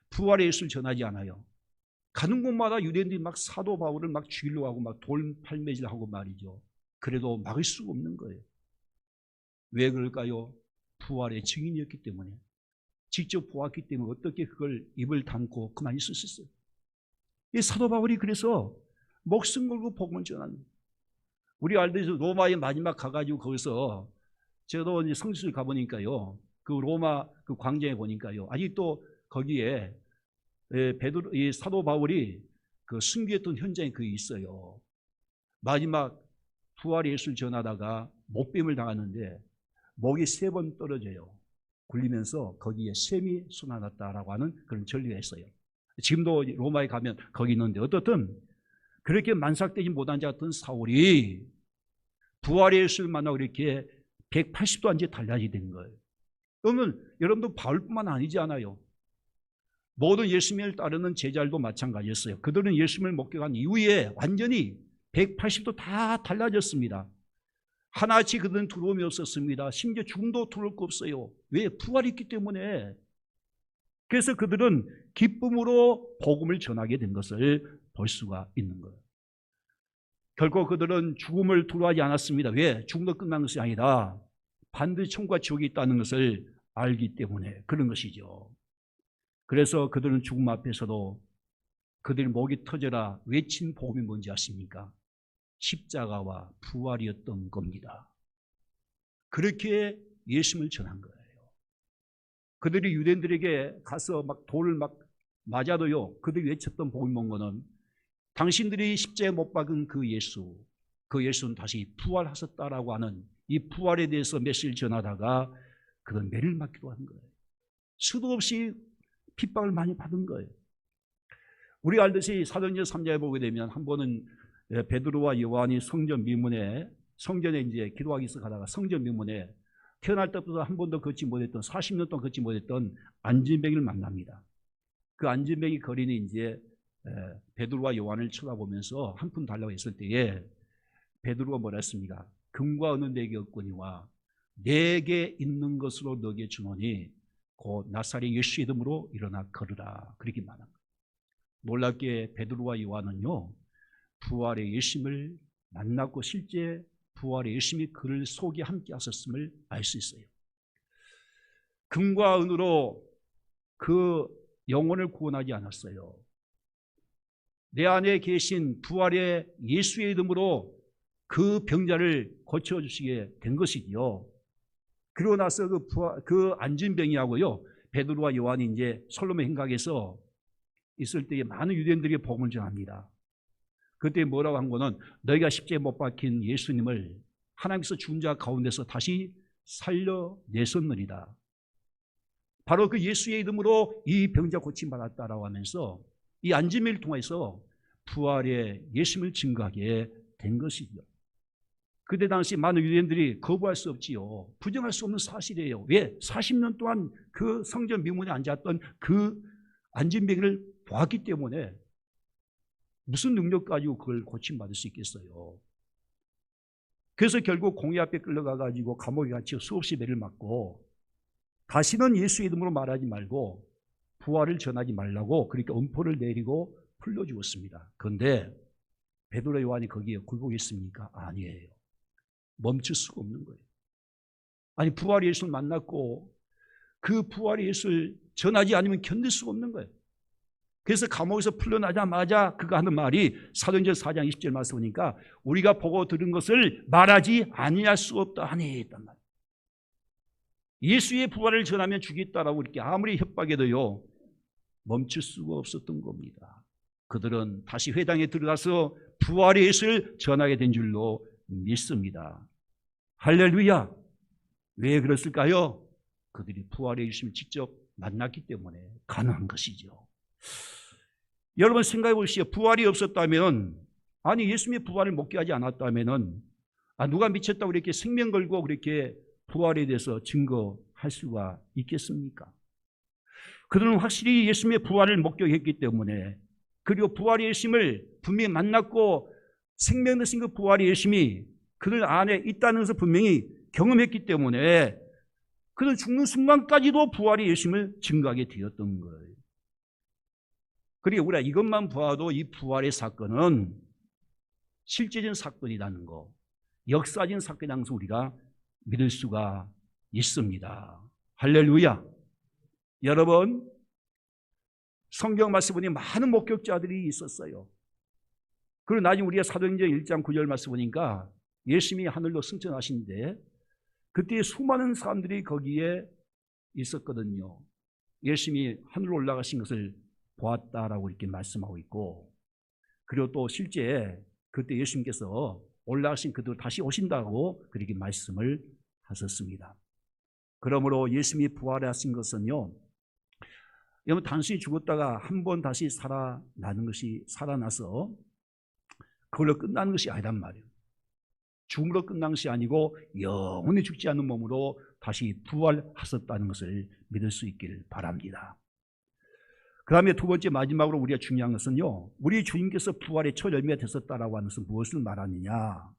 부활의 예수를 전하지 않아요. 가는 곳마다 유대인들이 막 사도 바울을 막 죽이려고 하고 막 돌팔매질하고 말이죠. 그래도 막을 수가 없는 거예요. 왜 그럴까요? 부활의 증인이었기 때문에, 직접 보았기 때문에 어떻게 그걸 입을 닫고 그만 있을 수 있어요. 이 사도 바울이 그래서 목숨 걸고 복음을 전하는, 우리 알듯이 로마에 마지막 가가지고 거기서 저도 이제 성지를 가보니까요, 그 로마 그 광장에 보니까요, 아직도 거기에 이 사도 바울이 그 순교했던 현장이 거기 있어요. 마지막 부활의 예수를 전하다가 목뱀을 당하는데 목이 3번 떨어져요. 굴리면서 거기에 샘이 솟아났다라고 하는 그런 전리가 있어요. 지금도 로마에 가면 거기 있는데, 어떻든 그렇게 만삭되지 못한 자 같은 사울이 부활의 예수를 만나고 이렇게 180도 완전히 달라지게 된 거예요. 그러면 여러분도 바울뿐만 아니지 않아요. 모든 예수님을 따르는 제자들도 마찬가지였어요. 그들은 예수님을 목격한 이후에 완전히 180도 다 달라졌습니다. 하나같이 그들은 두려움이 없었습니다. 심지어 죽음도 두려울 거 없어요. 왜? 부활이 있기 때문에. 그래서 그들은 기쁨으로 복음을 전하게 된 것을 볼 수가 있는 거예요. 결국 그들은 죽음을 두려워하지 않았습니다. 왜? 죽음도 끝난 것이 아니라 반드시 천국과 지옥이 있다는 것을 알기 때문에 그런 것이죠. 그래서 그들은 죽음 앞에서도 그들의 목이 터져라 외친 복음이 뭔지 아십니까? 십자가와 부활이었던 겁니다. 그렇게 예수님을 전한 거예요. 그들이 유대인들에게 가서 막 돌을 막 맞아도요, 그들이 외쳤던 복음이 뭔 거는 당신들이 십자가에 못 박은 그 예수는 다시 부활하셨다라고 하는 이 부활에 대해서 메시지를 전하다가 그건 매를 맞기도 한 거예요. 수도 없이 핍박을 많이 받은 거예요. 우리 알듯이 사도행전 3장에 보게 되면 한 번은 베드로와 요한이 성전에 이제 기도하기 위해서 가다가 성전 미문에 태어날 때부터 한 번도 걷지 못했던 40년 동안 걷지 못했던 안진뱅이를 만납니다. 그 안진뱅이 거린이 이제 베드로와 요한을 쳐다보면서 한 푼 달라고 했을 때에 베드로가 뭐라 했습니까? 금과 은은 내게 없거니와 내게 있는 것으로 너에게 주노니 곧 나사렛 예수 이름으로 일어나 걸으라. 그렇게 말합니다. 놀랍게 베드로와 요한은요, 부활의 예수님을 만났고 실제 부활의 예수님이 그를 속에 함께 하셨음을 알 수 있어요. 금과 은으로 그 영혼을 구원하지 않았어요. 내 안에 계신 부활의 예수의 이름으로 그 병자를 고쳐주시게 된 것이지요. 그러고 나서 그 안진병이하고요, 베드로와 요한이 이제 솔로몬 행각에서 있을 때에 많은 유대인들에게 복음을 전합니다. 그때 뭐라고 한 거는 너희가 십자가에 못 박힌 예수님을 하나님께서 죽은 자 가운데서 다시 살려내셨느니라. 바로 그 예수의 이름으로 이 병자 고침받았다라고 하면서 이 안진병을 통해서 부활의 예수님을 증거하게 된 것이죠. 그때 당시 많은 유대인들이 거부할 수 없지요. 부정할 수 없는 사실이에요. 왜? 40년 동안 그 성전 미문에 앉았던 그 안진병을 보았기 때문에 무슨 능력 가지고 그걸 고침받을 수 있겠어요. 그래서 결국 공회 앞에 끌려가가지고 감옥에 갇혀 수없이 매를 맞고 다시는 예수의 이름으로 말하지 말고 부활을 전하지 말라고 그렇게 엄포를 내리고 풀려주었습니다. 그런데 베드로 요한이 거기에 굴복했습니까? 아니에요. 멈출 수가 없는 거예요. 아니, 부활의 예수를 만났고 그 부활의 예수를 전하지 않으면 견딜 수가 없는 거예요. 그래서 감옥에서 풀려나자마자 그가 하는 말이 사도행전 4장 20절 말씀 보니까 우리가 보고 들은 것을 말하지 아니할 수 없다 하니 했단 말이에요. 예수의 부활을 전하면 죽겠다라고 이렇게 아무리 협박해도요 멈출 수가 없었던 겁니다. 그들은 다시 회당에 들어가서 부활의 예수를 전하게 된 줄로 믿습니다. 할렐루야. 왜 그랬을까요? 그들이 부활의 예수님을 직접 만났기 때문에 가능한 것이죠. 여러분 생각해 보시죠. 부활이 없었다면, 아니 예수님의 부활을 목격하지 않았다면 누가 미쳤다고 이렇게 생명 걸고 그렇게 부활에 대해서 증거할 수가 있겠습니까? 그들은 확실히 예수님의 부활을 목격했기 때문에, 그리고 부활의 예수님을 분명히 만났고 생명 되신 그 부활의 예수님이 그들 안에 있다는 것을 분명히 경험했기 때문에 그들 죽는 순간까지도 부활의 예수님을 증거하게 되었던 거예요. 그리고 우리가 이것만 보아도 이 부활의 사건은 실제적인 사건이라는 거, 역사적인 사건이라는 것을 우리가 믿을 수가 있습니다. 할렐루야. 여러분, 성경 말씀 보니 많은 목격자들이 있었어요. 그리고 나중에 우리가 사도행전 1장 9절 말씀 보니까 예수님이 하늘로 승천하신데 그때 수많은 사람들이 거기에 있었거든요. 예수님이 하늘로 올라가신 것을 보았다라고 이렇게 말씀하고 있고, 그리고 또 실제 그때 예수님께서 올라가신 그들 다시 오신다고 그렇게 말씀을 하셨습니다. 그러므로 예수님이 부활하신 것은요, 여러분 단순히 죽었다가 한 번 다시 살아나는 것이, 살아나서 그걸로 끝나는 것이 아니란 말이에요. 죽음으로 끝난 것이 아니고 영원히 죽지 않는 몸으로 다시 부활하셨다는 것을 믿을 수 있기를 바랍니다. 그 다음에 두 번째 마지막으로 우리가 중요한 것은요, 우리 주님께서 부활의 첫 열매가 되셨다라고 하는 것은 무엇을 말하느냐.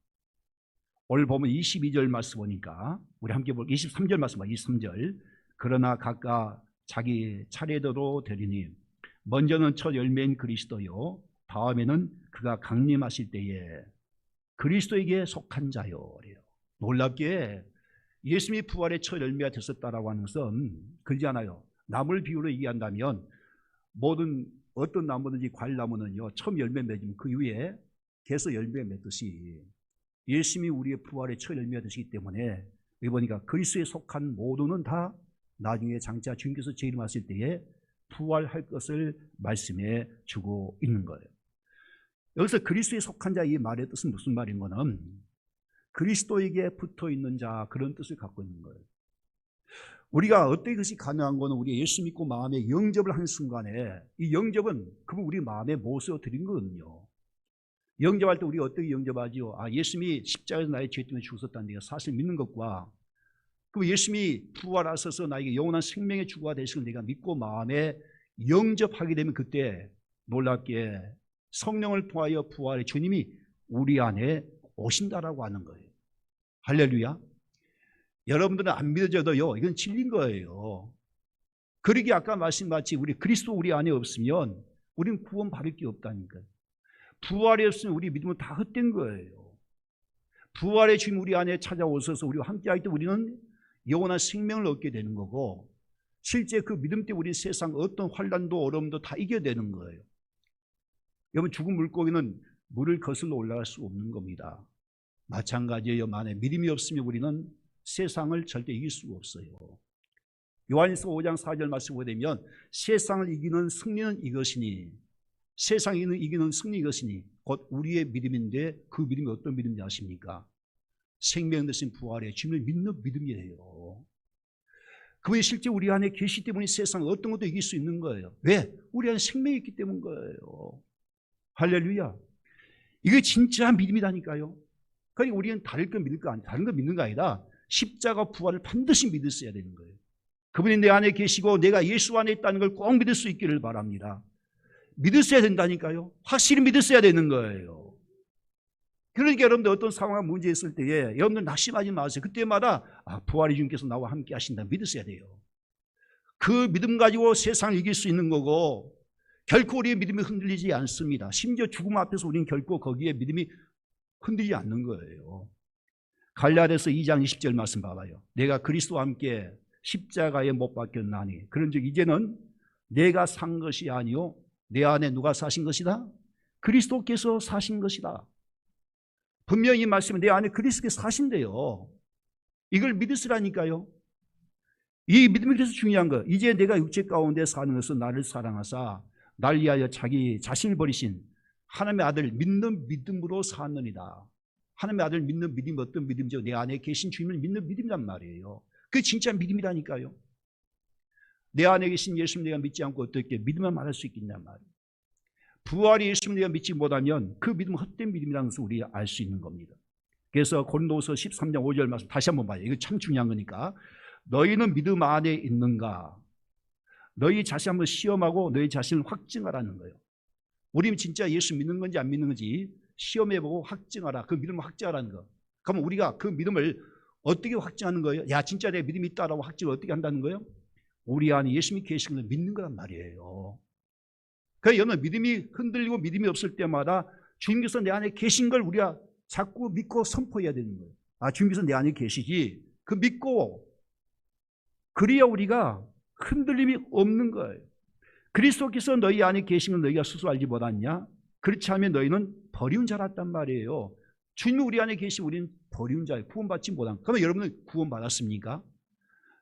오늘 보면 22절 말씀 보니까 우리 함께 볼게요. 23절 말씀 봐. 23절. 그러나 각각 자기 차례대로 되리니 먼저는 첫 열매인 그리스도요, 다음에는 그가 강림하실 때에 그리스도에게 속한 자요. 그래요. 놀랍게 예수님이 부활의 첫 열매가 되셨다라고 하는 것은 그러지 않아요. 나무를 비유로 얘기한다면 어떤 나무든지 과일나무는요, 처음 열매 맺으면 그 이후에 계속 열매 맺듯이 예수님이 우리의 부활의 첫 열매가 되시기 때문에 여기 보니까 그리스도에 속한 모두는 다 나중에 장차 주님께서 재림하실 때에 부활할 것을 말씀해 주고 있는 거예요. 여기서 그리스도에 속한 자 이 말의 뜻은 무슨 말인 거는 그리스도에게 붙어 있는 자, 그런 뜻을 갖고 있는 거예요. 우리가 어떻게 그것이 가능한 거는 우리가 예수 믿고 마음에 영접을 하는 순간에 이 영접은 그분 우리 마음에 모셔 드린 거거든요. 영접할 때 우리가 어떻게 영접하지요? 예수님이 십자가에서 나의 죄 때문에 죽으셨다는 내가 사실 믿는 것과 그 예수님이 부활하셔서 나에게 영원한 생명의 주가 되시는 내가 믿고 마음에 영접하게 되면 그때 놀랍게 성령을 통하여 부활의 주님이 우리 안에 오신다라고 하는 거예요. 할렐루야. 여러분들은 안 믿어져도요, 이건 진리인 거예요. 그러기에 아까 말씀같이 우리 그리스도 우리 안에 없으면 우리는 구원 받을 게 없다니까요. 부활이 없으면 우리 믿음은 다 헛된 거예요. 부활의 주님 우리 안에 찾아오셔서 우리와 함께할 때 우리는 영원한 생명을 얻게 되는 거고, 실제 그 믿음 때문에 우리 세상 어떤 환난도 어려움도 다 이겨내는 거예요. 여러분, 죽은 물고기는 물을 거슬러 올라갈 수 없는 겁니다. 마찬가지예요. 만에 믿음이 없으면 우리는 세상을 절대 이길 수가 없어요. 요한일서 5장 4절 말씀 보게 되면 세상을 이기는 승리는 이것이니, 세상을 이기는 승리 이것이니 곧 우리의 믿음인데, 그 믿음이 어떤 믿음인지 아십니까? 생명 대신 부활에 주님을 믿는 믿음이에요. 그분이 실제 우리 안에 계시기 때문에 세상 어떤 것도 이길 수 있는 거예요. 왜? 우리 안에 생명이 있기 때문인 거예요. 할렐루야. 이게 진짜 믿음이라니까요. 그러니까 우리는 다른 거 믿을 거 아니에요. 다른 거 믿는 거 아니라 십자가 부활을 반드시 믿었어야 되는 거예요. 그분이 내 안에 계시고 내가 예수 안에 있다는 걸 꼭 믿을 수 있기를 바랍니다. 믿었어야 된다니까요. 확실히 믿었어야 되는 거예요. 그러니까 여러분들 어떤 상황 문제 있을 때에 여러분들 낙심하지 마세요. 그때마다 부활의 주님께서 나와 함께 하신다 믿으셔야 돼요. 그 믿음 가지고 세상을 이길 수 있는 거고, 결코 우리의 믿음이 흔들리지 않습니다. 심지어 죽음 앞에서 우리는 결코 거기에 믿음이 흔들리지 않는 거예요. 갈라디아서 2장 20절 말씀 봐봐요. 내가 그리스도와 함께 십자가에 못 박혔나니 그런즉 이제는 내가 산 것이 아니요 내 안에 누가 사신 것이다? 그리스도께서 사신 것이다. 분명히 이 말씀은 내 안에 그리스도께서 사신대요. 이걸 믿으시라니까요. 이 믿음이 그래서 중요한 거예요. 이제 내가 육체 가운데 사는 것은 나를 사랑하사 날 위하여 자기 자신을 버리신 하나님의 아들 믿는 믿음으로 사느니라. 하나님의 아들 믿는 믿음이 어떤 믿음이죠? 내 안에 계신 주님을 믿는 믿음이란 말이에요. 그게 진짜 믿음이라니까요. 내 안에 계신 예수님 내가 믿지 않고 어떻게 믿음을 말할 수 있겠냐 말이에요. 부활이 예수님 내가 믿지 못하면 그 믿음은 헛된 믿음이라는 것을 우리가 알 수 있는 겁니다. 그래서 고린도서 13장 5절 말씀 다시 한번 봐요. 이거 참 중요한 거니까. 너희는 믿음 안에 있는가? 너희 자신 한번 시험하고 너희 자신을 확증하라는 거예요. 우리는 진짜 예수 믿는 건지 안 믿는 건지 시험해보고 확증하라. 그 믿음을 확증하라는 거. 그러면 우리가 그 믿음을 어떻게 확증하는 거예요? 야, 진짜 내 믿음이 있다라고 확증을 어떻게 한다는 거예요? 우리 안에 예수님이 계신 걸 믿는 거란 말이에요. 그래서 여러분 믿음이 흔들리고 믿음이 없을 때마다 주님께서 내 안에 계신 걸 우리가 자꾸 믿고 선포해야 되는 거예요. 주님께서 내 안에 계시지. 그 믿고 그래야 우리가 흔들림이 없는 거예요. 그리스도께서 너희 안에 계신 걸 너희가 스스로 알지 못하냐? 그렇지 않으면 너희는 버리운 자랐단 말이에요. 주님이 우리 안에 계시면 우리는 버리운 자예요. 구원받지 못한. 그러면 여러분은 구원받았습니까?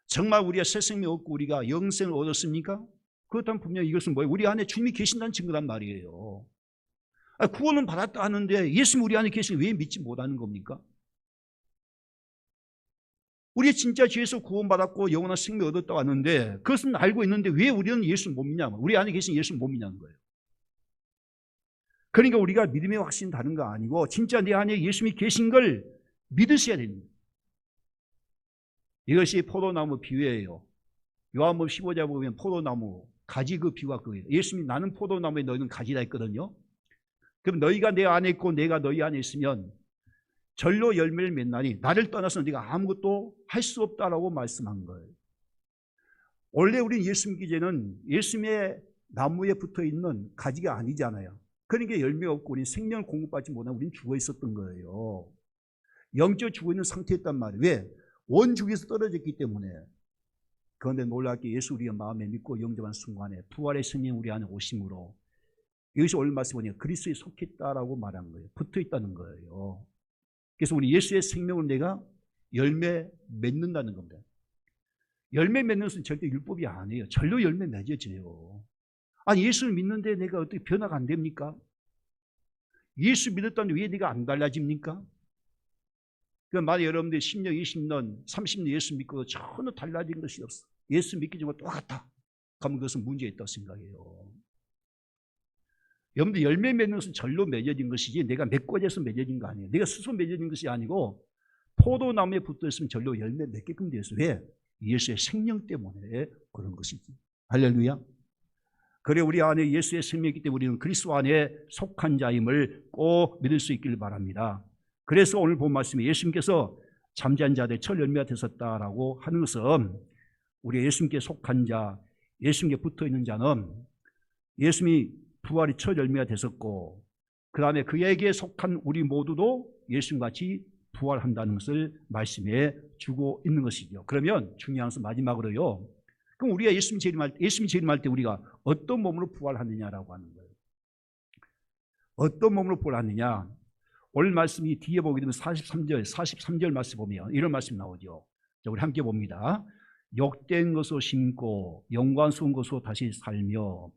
정말 우리가 새 생명 얻고 우리가 영생을 얻었습니까? 그렇다면 분명히 이것은 뭐예요? 우리 안에 주님이 계신다는 증거란 말이에요. 구원은 받았다 하는데 예수님 우리 안에 계시면 왜 믿지 못하는 겁니까? 우리 진짜 죄에서 구원받았고 영원한 생명 얻었다고 하는데 그것은 알고 있는데 왜 우리는 예수를 못 믿냐? 우리 안에 계신 예수를 못 믿냐는 거예요. 그러니까 우리가 믿음의 확신이 다른 거 아니고 진짜 내 안에 예수님이 계신 걸 믿으셔야 됩니다. 이것이 포도나무 비유예요. 요한복음 15장 보면 포도나무 가지 그 비유가 그거예요. 예수님이 나는 포도나무에 너희는 가지라 했거든요. 그럼 너희가 내 안에 있고 내가 너희 안에 있으면 절로 열매를 맺나니 나를 떠나서 네가 아무것도 할 수 없다라고 말씀한 거예요. 원래 우리는 예수 믿기 전에는 예수님의 나무에 붙어있는 가지가 아니잖아요. 그러니까 열매가 없고 우리는 생명을 공급받지 못하고 우리는 죽어 있었던 거예요. 영적 죽어 있는 상태였단 말이에요. 왜? 원죽에서 떨어졌기 때문에. 그런데 놀랍게 예수 우리가 마음에 믿고 영접한 순간에 부활의 생명 우리 안에 오심으로 여기서 오늘 말씀 보니까 그리스도에 속했다라고 말한 거예요. 붙어있다는 거예요. 그래서 우리 예수의 생명을 내가 열매 맺는다는 겁니다. 열매 맺는 것은 절대 율법이 아니에요. 절로 열매 맺어져요. 예수를 믿는데 내가 어떻게 변화가 안 됩니까? 예수 믿었다는데 왜 내가 안 달라집니까? 만약 여러분들이 10년, 20년, 30년 예수 믿고 전혀 달라진 것이 없어. 예수 믿기 전과 똑같아. 그러면 그것은 문제가 있다고 생각해요. 여러분들 열매 맺는 것은 절로 맺어진 것이지 내가 메꿔져서 맺어진 거 아니에요. 내가 스스로 맺어진 것이 아니고 포도나무에 붙어있으면 절로 열매 맺게끔 되었어. 왜? 예수의 생명 때문에 그런 것이지. 할렐루야. 그래 우리 안에 예수의 생명이기 때문에 우리는 그리스도 안에 속한 자임을 꼭 믿을 수 있기를 바랍니다. 그래서 오늘 본 말씀에 예수님께서 잠자는 자들의 첫 열매가 되셨다라고 하는 것은 우리 예수님께 속한 자, 예수님께 붙어있는 자는 예수님이 부활이 첫 열매가 됐었고 그 다음에 그에게 속한 우리 모두도 예수님같이 부활한다는 것을 말씀해 주고 있는 것이죠. 그러면 중요한 것은 마지막으로요. 그럼 우리가 예수님 재림할 때 우리가 어떤 몸으로 부활하느냐라고 하는 거예요. 어떤 몸으로 부활하느냐? 오늘 말씀이 뒤에 보게 되면 43절 말씀 보면 이런 말씀 나오죠. 자, 우리 함께 봅니다. 욕된 것으로 심고 영광스러운 것으로 다시 살며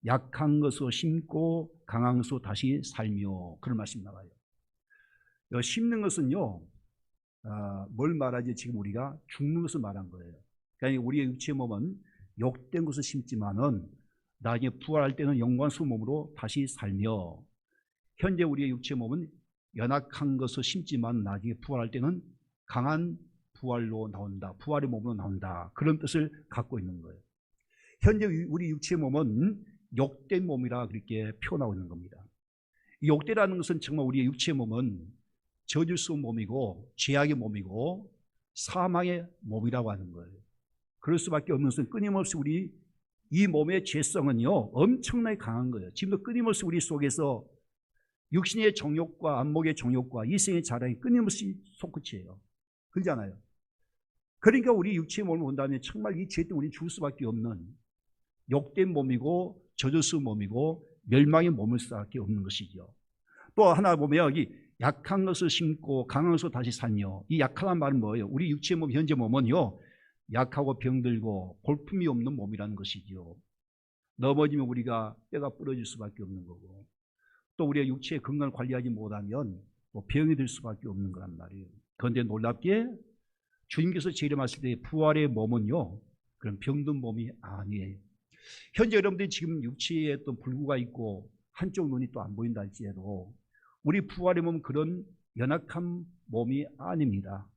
약한 것으로 심고 강한 것으로 다시 살며, 그런 말씀 나와요. 심는 것은요, 뭘 말하지? 지금 우리가 죽는 것을 말한 거예요. 그러니까 우리의 육체의 몸은 욕된 것을 심지만은 나중에 부활할 때는 영광스러운 몸으로 다시 살며, 현재 우리의 육체의 몸은 연약한 것을 심지만 나중에 부활할 때는 강한 부활로 나온다, 부활의 몸으로 나온다, 그런 뜻을 갖고 있는 거예요. 현재 우리 육체의 몸은 욕된 몸이라 그렇게 표현하고 있는 겁니다. 욕되라는 것은 정말 우리의 육체의 몸은 저주스러운 몸이고 죄악의 몸이고 사망의 몸이라고 하는 거예요. 그럴 수밖에 없는 것은 끊임없이 우리 이 몸의 죄성은요 엄청나게 강한 거예요. 지금도 끊임없이 우리 속에서 육신의 정욕과 안목의 정욕과 이생의 자랑이 끊임없이 솟구치예요. 그러잖아요. 그러니까 우리 육체의 몸을 본다면 정말 이 죄 때문에 우리 죽을 수밖에 없는 욕된 몸이고 저주스러운 몸이고 멸망의 몸을 수밖에 없는 것이죠. 또 하나 보면 여기 약한 것을 심고 강한 것을 다시 살며, 이 약하다는 말은 뭐예요? 우리 육체의 몸, 현재 몸은요 약하고 병들고 볼품이 없는 몸이라는 것이죠. 넘어지면 우리가 뼈가 부러질 수밖에 없는 거고, 또 우리의 육체의 건강을 관리하지 못하면 병이 들 수밖에 없는 거란 말이에요. 그런데 놀랍게 주님께서 재림하실 때 부활의 몸은요 그런 병든 몸이 아니에요. 현재 여러분들이 지금 육체에 또 불구가 있고 한쪽 눈이 또 안 보인다 할지라도 우리 부활의 몸은 그런 연약한 몸이 아닙니다.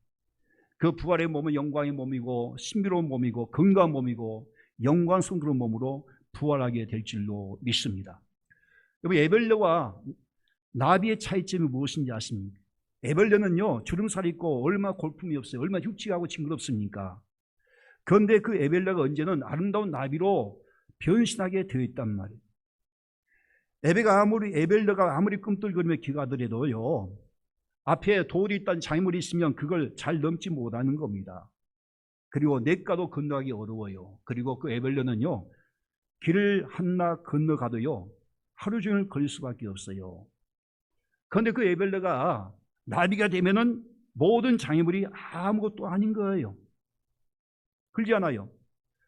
그 부활의 몸은 영광의 몸이고 신비로운 몸이고 건강한 몸이고 영광스러운 그런 몸으로 부활하게 될 줄로 믿습니다. 여러분, 에벨레와 나비의 차이점이 무엇인지 아십니까? 에벨레는요 주름살이 있고 얼마나 골품이 없어요. 얼마나 흉측하고 징그럽습니까? 그런데 그 에벨레가 언제는 아름다운 나비로 변신하게 되어 있단 말이에요. 에벨레가 아무리 꿈틀거리며 기가더라도요 앞에 돌이 있다는 장애물이 있으면 그걸 잘 넘지 못하는 겁니다. 그리고 냇가도 건너가기 어려워요. 그리고 그 에벨레는요 길을 하나 건너가도요 하루 종일 걸릴 수밖에 없어요. 그런데 그 에벨레가 나비가 되면은 모든 장애물이 아무것도 아닌 거예요. 그렇지 않아요?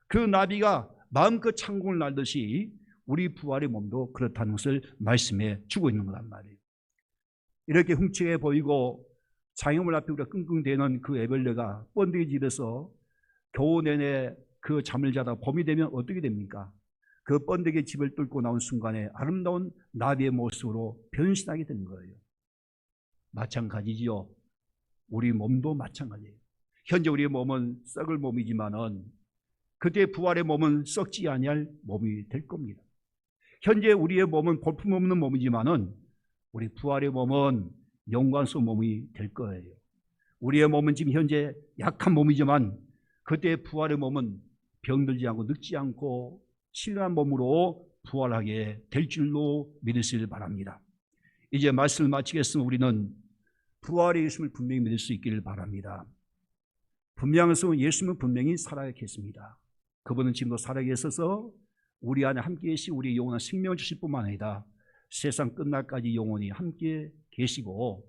그 나비가 마음껏 창공을 날듯이 우리 부활의 몸도 그렇다는 것을 말씀해 주고 있는 거란 말이에요. 이렇게 흉측해 보이고 장애물 앞에 우리가 끙끙대는 그 에벨레가 번데기질에서 겨우 내내 그 잠을 자다 봄이 되면 어떻게 됩니까? 그 번데기 집을 뚫고 나온 순간에 아름다운 나비의 모습으로 변신하게 되는 거예요. 마찬가지지요. 우리 몸도 마찬가지예요. 현재 우리의 몸은 썩을 몸이지만은 그때 부활의 몸은 썩지 아니할 몸이 될 겁니다. 현재 우리의 몸은 볼품없는 몸이지만은 우리 부활의 몸은 영광스러운 몸이 될 거예요. 우리의 몸은 지금 현재 약한 몸이지만 그때 부활의 몸은 병들지 않고 늙지 않고 신령한 몸으로 부활하게 될 줄로 믿으시길 바랍니다. 이제 말씀을 마치겠으면 우리는 부활의 예수님을 분명히 믿을 수 있기를 바랍니다. 분명해서 예수님은 분명히 살아계십니다. 그분은 지금도 살아계셔서 우리 안에 함께 계시고 우리의 영원한 생명을 주실 뿐만 아니라 세상 끝날까지 영원히 함께 계시고,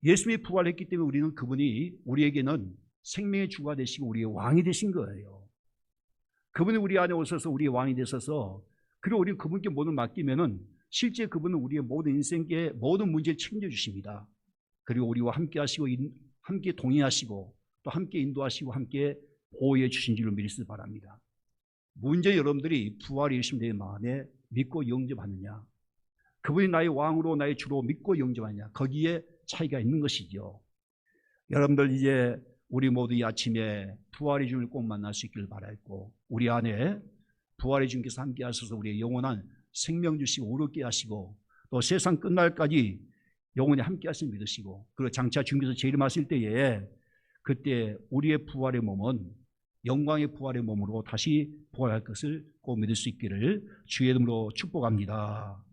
예수님이 부활했기 때문에 우리는 그분이 우리에게는 생명의 주가 되시고 우리의 왕이 되신 거예요. 그분이 우리 안에 오셔서 우리의 왕이 되셔서, 그리고 우리 그분께 모든 맡기면은 실제 그분은 우리의 모든 인생의 모든 문제를 책임져 주십니다. 그리고 우리와 함께 하시고 함께 동행하시고 또 함께 인도하시고 함께 보호해 주신 줄로 믿으시기 바랍니다. 문제 여러분들이 부활의 예수님 내 마음에 믿고 영접하느냐, 그분이 나의 왕으로 나의 주로 믿고 영접하느냐, 거기에 차이가 있는 것이죠. 여러분들 이제 우리 모두 이 아침에 부활의 주님을 꼭 만날 수 있기를 바라고, 우리 안에 부활의 주님께서 함께 하셔서 우리의 영원한 생명 주시고 오르게 하시고 또 세상 끝날까지 영원히 함께 하시는 믿으시고, 그리고 장차 주님께서 재림하실 때에 그때 우리의 부활의 몸은 영광의 부활의 몸으로 다시 부활할 것을 꼭 믿을 수 있기를 주의 이름으로 축복합니다.